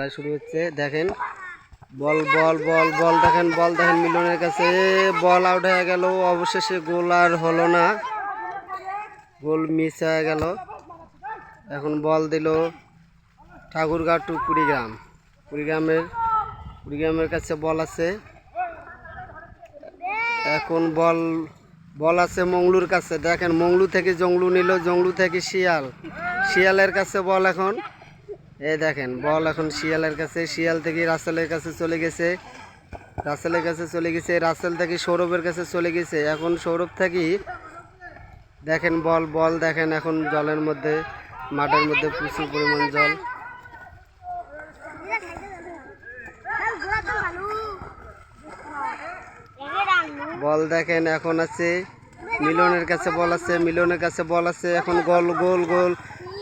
খেলা শুরু হচ্ছে। দেখেন বল বল বল বল দেখেন মিলনের কাছে বল আউট হয়ে গেল। অবশেষে গোল আর হলো না, গোল মিস হয়ে গেল। এখন বল দিল ঠাকুরগাঁও টু কুড়িগ্রাম। কুড়িগ্রামের কাছে বল আছে। এখন বল আছে মংলুর কাছে। দেখেন মংলু থেকে জংলু নিল, জংলু থেকে শিয়ালের কাছে বল। এখন এই দেখেন বল এখন শিয়ালের কাছে, শিয়াল থেকে রাসেলের কাছে চলে গেছে, রাসেল থেকে সৌরভের কাছে চলে গেছে। এখন সৌরভ থেকে দেখেন বল দেখেন এখন জলের মধ্যে, মাঠের মধ্যে প্রচুর পরিমাণ জল। বল দেখেন এখন আছে মিলনের কাছে বল আছে, এখন গোল গোল গোল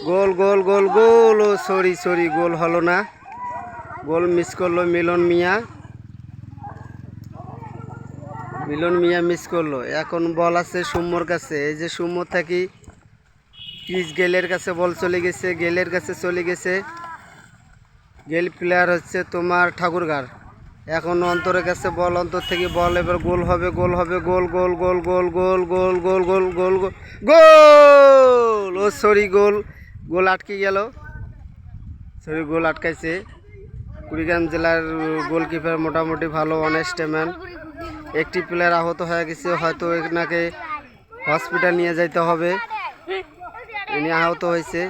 গোল গোল গোল গোল ও সরি গোল হলো না, গোল মিস করলো মিলন মিয়া মিস করলো। এখন বল আছে সুম্মর কাছে। এই যে সুম্মর থাকি ক্রিস গেলের কাছে বল চলে গেছে, গেল প্লেয়ার হচ্ছে তোমার ঠাকুরগাঁর। এখন অন্তরের কাছে বল, অন্তর থেকে বল, এবার গোল হবে গোল গোল গোল গোল গোল গোল গোল গোল গোল গোল গোল ও সরি গোল আটকে গেল, গোল আটকাইছে। কুড়িগ্রাম জেলার গোলকিপার মোটামুটি ভালো, অনেস্ট ম্যান। একটি প্লেয়ার আহত হয়ে গেছে, হয়তো এনাকে হসপিটাল নিয়ে যাইতে হবে, ইনি আহত হয়েছে।